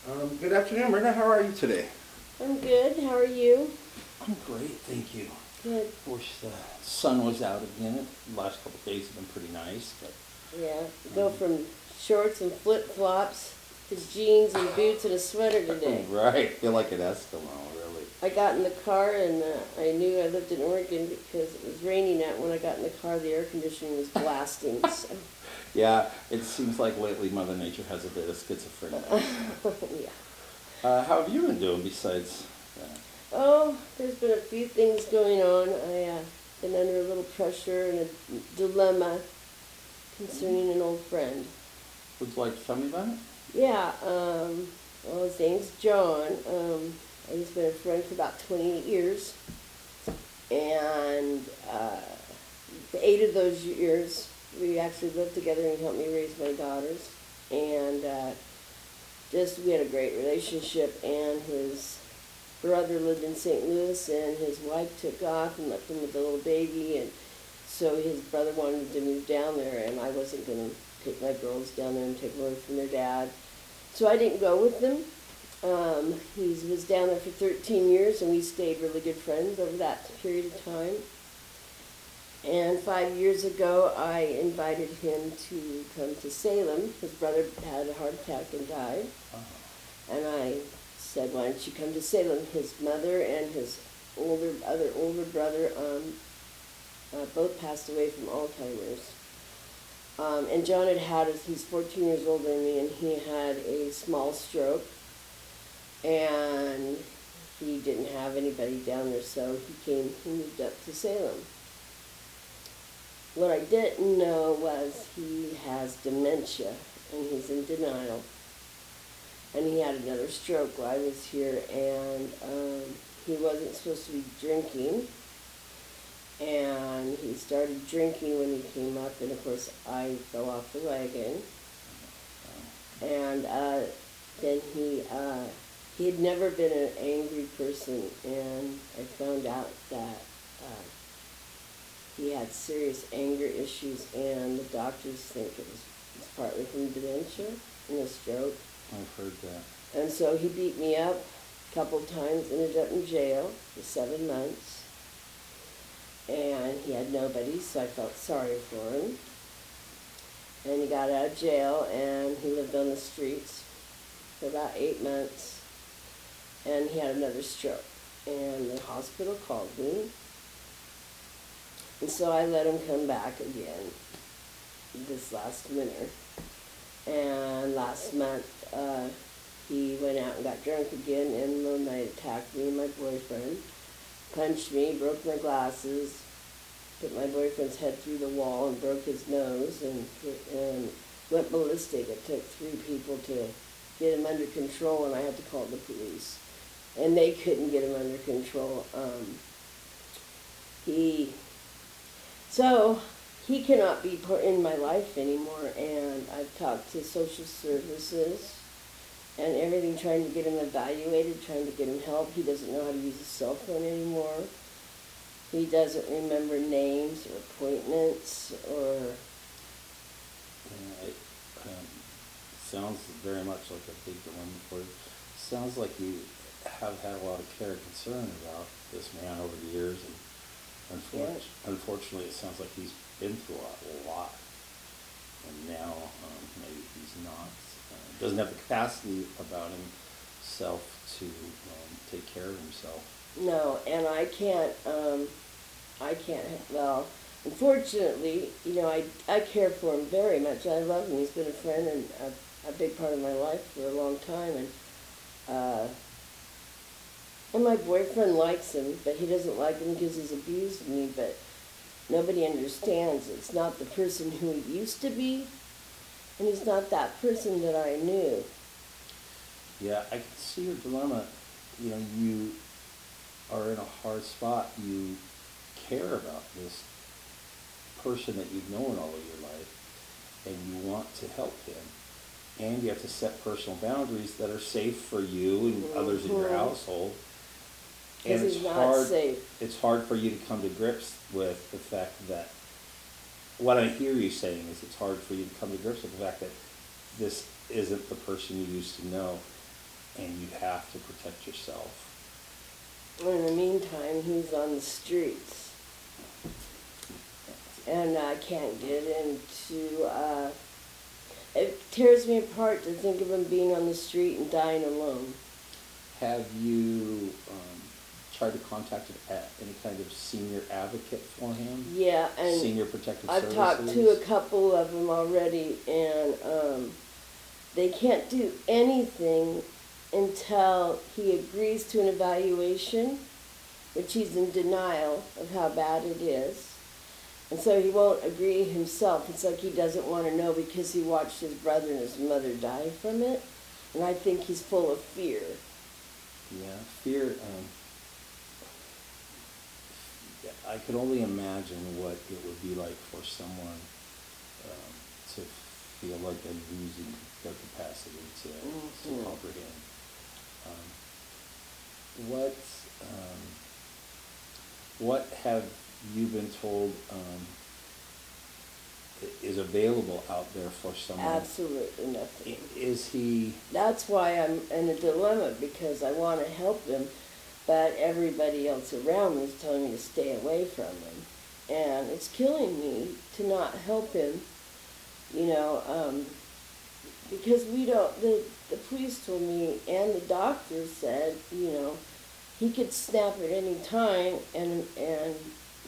Good afternoon, Brenda. How are you today? I'm good. How are you? I'm great, thank you. Good. Wish the sun was out again. The last couple of days have been pretty nice, but Yeah. Go from shorts and flip-flops to jeans and boots and a sweater today. right, feel like an Eskimo, really. I got in the car and I knew I lived in Oregon because it was raining out. When I got in the car, the air conditioning was blasting. So. Yeah, it seems like lately Mother Nature has a bit of schizophrenia. Yeah. How have you been doing besides that? Oh, there's been a few things going on. I've been under a little pressure and a dilemma concerning an old friend. Would you like to tell me about it? Yeah, well, his name's John. He's been a friend for about 28 years. And 8 of those years, we actually lived together and he helped me raise my daughters. And we had a great relationship. And his brother lived in St. Louis, and his wife took off and left him with a little baby. And so his brother wanted to move down there, and I wasn't going to take my girls down there and take them away from their dad. So I didn't go with them. He was down there for 13 years, and we stayed really good friends over that period of time. And 5 years ago, I invited him to come to Salem. His brother had a heart attack and died. And I said, why don't you come to Salem? His mother and his older brother both passed away from Alzheimer's. And John he's 14 years older than me, and he had a small stroke. And he didn't have anybody down there, so he moved up to Salem. What I didn't know was he has dementia, and he's in denial. And he had another stroke while I was here, and he wasn't supposed to be drinking. And he started drinking when he came up, and of course I fell off the wagon. And then he had never been an angry person, and I found out that he had serious anger issues, and the doctors think it was partly from dementia and a stroke. I've heard that. And so he beat me up a couple times, ended up in jail for 7 months. And he had nobody, so I felt sorry for him. And he got out of jail, and he lived on the streets for about 8 months. And he had another stroke. And the hospital called me. And so I let him come back again this last winter. And last month, he went out and got drunk again, and one night attacked me and my boyfriend, punched me, broke my glasses, put my boyfriend's head through the wall and broke his nose, and went ballistic. It took 3 people to get him under control, and I had to call the police. And they couldn't get him under control. So he cannot be in my life anymore, and I've talked to social services and everything, trying to get him evaluated, trying to get him help. He doesn't know how to use a cell phone anymore. He doesn't remember names or appointments or... It sounds very much like a big dilemma for you. Sounds like you have had a lot of care and concern about this man over the years, and unfortunately it sounds like he's been through a lot, and now maybe he's not, doesn't have the capacity about himself to take care of himself. No, and I can't, well, unfortunately, I care for him very much. I love him. He's been a friend and a big part of my life for a long time, and my boyfriend likes him, but he doesn't like him because he's abused me, but nobody understands. It's not the person who he used to be, and he's not that person that I knew. Yeah, I can see your dilemma. You are in a hard spot. You care about this person that you've known all of your life, and you want to help him. And you have to set personal boundaries that are safe for you and others in your household. And Because he's not safe. It's hard for you to come to grips with the fact that, what I hear you saying is it's hard for you to come to grips with the fact that this isn't the person you used to know. and you have to protect yourself. In the meantime, he's on the streets. And I can't get into, it tears me apart to think of him being on the street and dying alone. Have you tried to contact any kind of senior advocate for him? Yeah, and Senior protective I've services? talked to a couple of them already, and they can't do anything until he agrees to an evaluation, which he's in denial of how bad it is. And so he won't agree himself. It's like he doesn't want to know because he watched his brother and his mother die from it. And I think he's full of fear. Yeah, fear. I could only imagine what it would be like for someone to feel like they're losing their capacity to comprehend. What have you been told is available out there for someone? Absolutely nothing. Is he? That's why I'm in a dilemma, because I want to help him, but everybody else around me is telling me to stay away from him. And it's killing me to not help him, because we don't, the police told me and the doctor said, he could snap at any time, and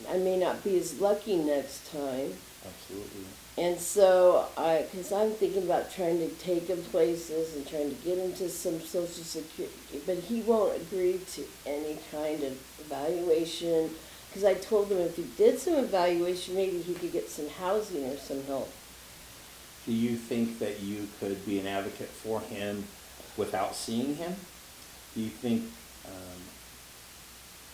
I may not be as lucky next time. Absolutely. And so, because I'm thinking about trying to take him places and trying to get him to some Social Security, but he won't agree to any kind of evaluation, because I told him if he did some evaluation, maybe he could get some housing or some help. Do you think that you could be an advocate for him without seeing him? Do you think,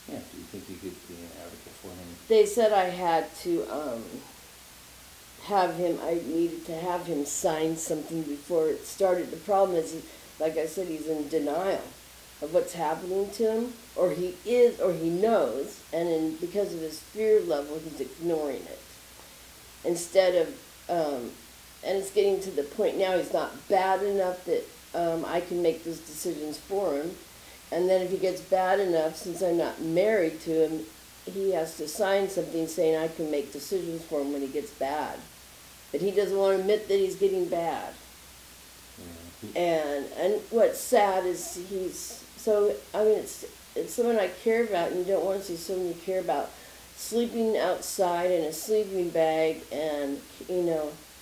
do you think you could be an advocate for him? They said I had to I needed to have him sign something before it started. The problem is, like I said, he's in denial of what's happening to him, or he knows, and because of his fear level, he's ignoring it. Instead of, and it's getting to the point now he's not bad enough that I can make those decisions for him. And then if he gets bad enough, since I'm not married to him, he has to sign something saying I can make decisions for him when he gets bad. But he doesn't want to admit that he's getting bad. And what's sad is it's someone I care about, and you don't want to see someone you care about sleeping outside in a sleeping bag and,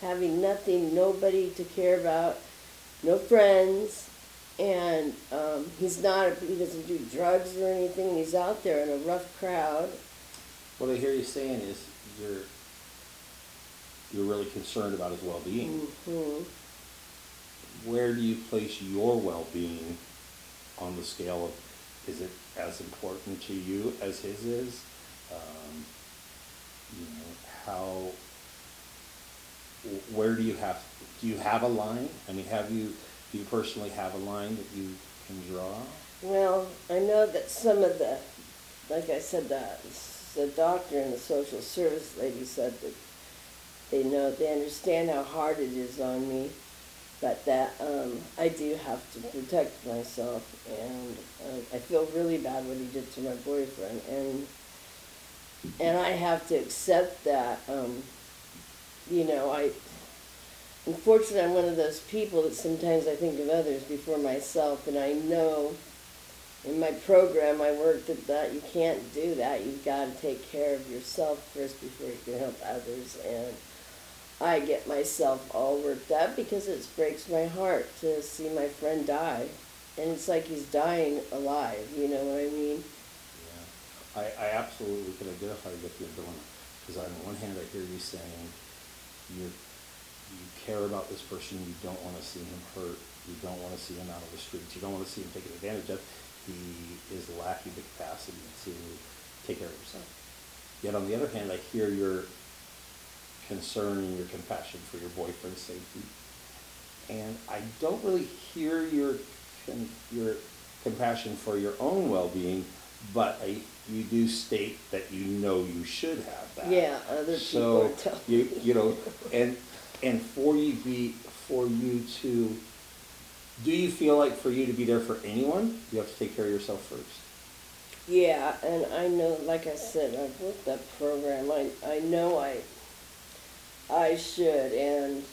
having nothing, nobody to care about, no friends, and he doesn't do drugs or anything, and he's out there in a rough crowd. What I hear you saying is you're really concerned about his well-being. Mm-hmm. Where do you place your well-being on the scale of, is it as important to you as his is? Where do you have a line? I mean, do you personally have a line that you can draw? Well, I know that some of like I said, the doctor and the social service lady said that they understand how hard it is on me, but that I do have to protect myself, and I feel really bad what he did to my boyfriend, and I have to accept that. Unfortunately, I'm one of those people that sometimes I think of others before myself, and I know in my program I worked at that you can't do that. You've got to take care of yourself first before you can help others, and I get myself all worked up because it breaks my heart to see my friend die, and it's like he's dying alive, you know what I mean? Yeah, I absolutely can identify with you, Donna, because on the one hand I hear you saying you care about this person, you don't want to see him hurt, you don't want to see him out of the streets, you don't want to see him taken advantage of. He is lacking the capacity to take care of himself. Yet on the other hand, I hear your concern and your compassion for your boyfriend's safety, and I don't really hear your compassion for your own well-being, but you do state that you should have that. Yeah, other people tell me. And for you to Do you feel like for you to be there for anyone, you have to take care of yourself first? Yeah, and I know, like I said, I've looked up program. I know I should, and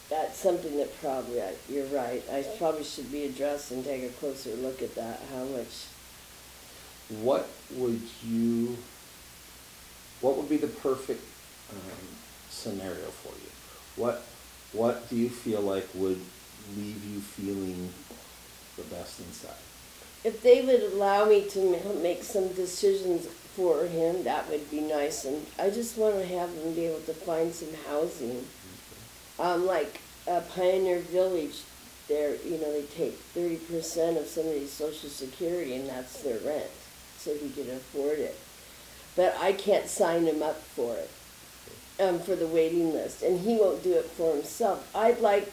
that's something that probably, you're right, I probably should be addressed and take a closer look at that, how much. What would you, what would be the perfect scenario for you? What do you feel like would leave you feeling the best inside? If they would allow me to make some decisions for him, that would be nice, and I just want to have him be able to find some housing. Like Pioneer Village, there, they take 30% of somebody's Social Security, and that's their rent, so he can afford it. But I can't sign him up for it, for the waiting list, and he won't do it for himself. I'd like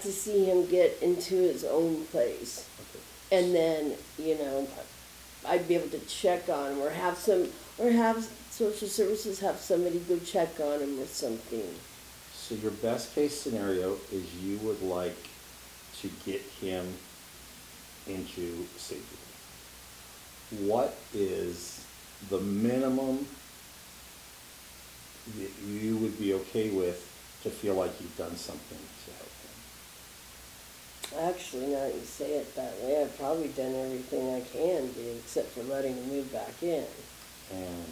to see him get into his own place, Okay. and then I'd be able to check on him, or have social services have somebody go check on him or something. So your best case scenario is you would like to get him into safety. What is the minimum that you would be okay with to feel like you've done something to help him? Actually, now that you say it that way, I've probably done everything I can do except for letting him move back in. And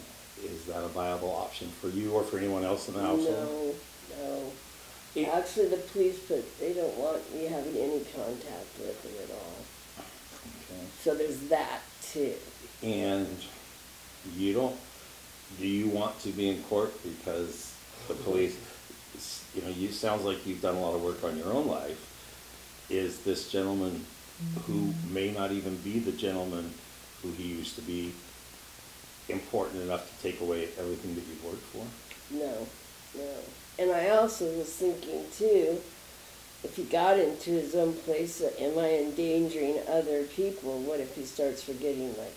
is that a viable option for you or for anyone else in the household? No. Actually, the police, they don't want me having any contact with him at all. Okay. So there's that too. And do you want to be in court because the police, sounds like you've done a lot of work on your own life. Is this gentleman who may not even be the gentleman who he used to be important enough to take away everything that you've worked for? No. And I also was thinking too, if he got into his own place, am I endangering other people? What if he starts forgetting, like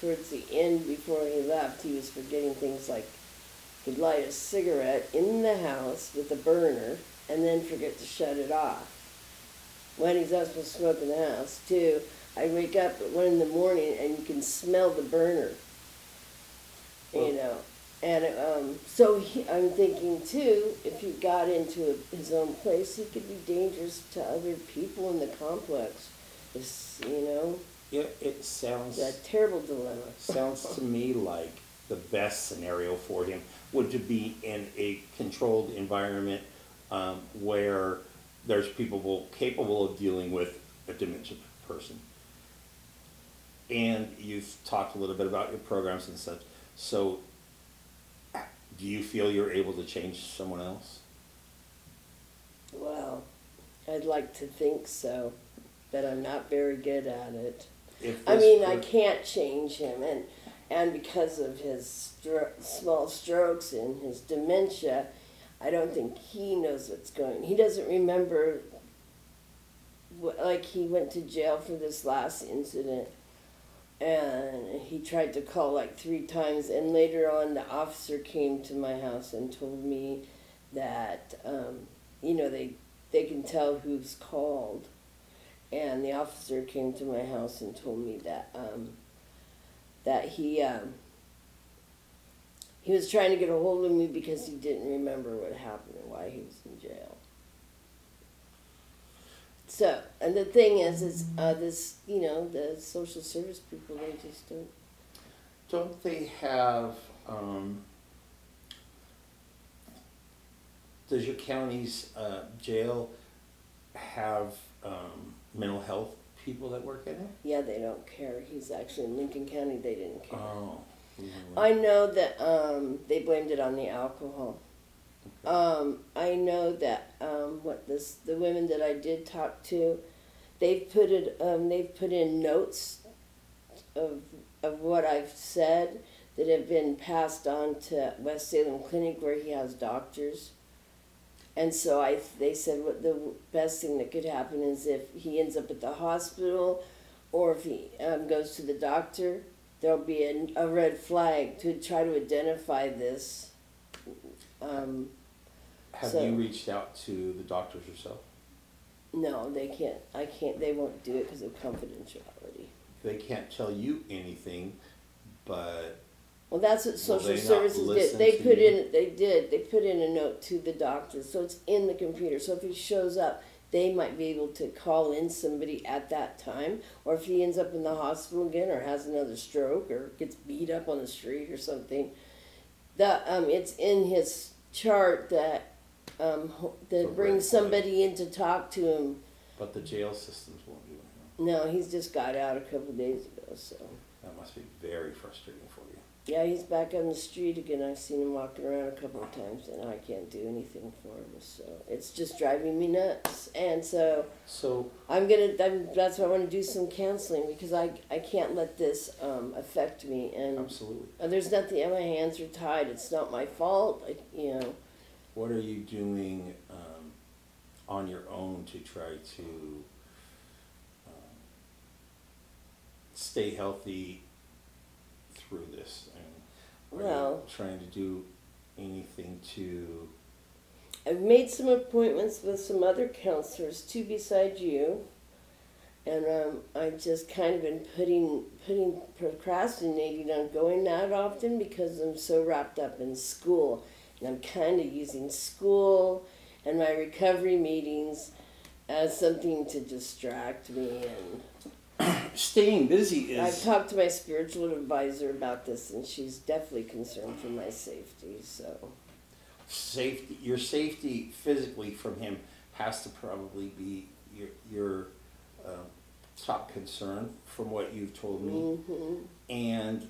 towards the end before he left, he was forgetting things like he'd light a cigarette in the house with a burner and then forget to shut it off. When he's not supposed to smoke in the house too, I wake up at 1 a.m. and you can smell the burner, And I'm thinking too, if he got into his own place, he could be dangerous to other people in the complex. Yeah, it sounds... It's a terrible dilemma. Sounds to me like the best scenario for him would to be in a controlled environment where there's people capable of dealing with a dementia person. And you've talked a little bit about your programs and such. So do you feel you're able to change someone else? Well, I'd like to think so, but I'm not very good at it. I can't change him, and because of his small strokes and his dementia, I don't think he knows what's going on. He doesn't remember, like he went to jail for this last incident, and he tried to call like 3 times, and later on the officer came to my house and told me that, they can tell who's called. And the officer came to my house and told me that he was trying to get a hold of me because he didn't remember what happened and why he was in jail. So, and the thing is the social service people, they just don't. Don't they have, does your county's jail have mental health people that work in it? Yeah, they don't care. He's actually in Lincoln County, they didn't care. Oh. I know that they blamed it on the alcohol. Okay. I know that the women that I did talk to, they've put in notes of what I've said that have been passed on to West Salem Clinic where he has doctors. And so they said what the best thing that could happen is if he ends up at the hospital or if he goes to the doctor, there'll be a red flag to try to identify this. Have you reached out to the doctors yourself? No, they can't. I can't. They won't do it because of confidentiality. They can't tell you anything, but Well, that's what will social they not services did. listen They to put you? in. They did. They put in a note to the doctor, so it's in the computer. So if he shows up, they might be able to call in somebody at that time, or if he ends up in the hospital again, or has another stroke, or gets beat up on the street or something. It's in his chart that The brings red somebody in to talk to him. But the jail systems won't do it. No, he's just got out a couple days ago, so. That must be very frustrating for you. Yeah, he's back on the street again. I've seen him walking around a couple of times, and I can't do anything for him. So it's just driving me nuts. And so So, that's why I want to do some counseling, because I can't let this affect me. And absolutely. there's nothing. My hands are tied. It's not my fault. What are you doing on your own to try to stay healthy through this? And are Well, you trying to do anything to? I've made some appointments with some other counselors, two beside you, and I've just kind of been procrastinating on going that often because I'm so wrapped up in school, and I'm kind of using school and my recovery meetings as something to distract me. And Staying busy I've is talked to my spiritual advisor about this, and she's definitely concerned for my safety. So. safety. Your safety physically from him has to probably be your top concern from what you've told me. Mm-hmm. And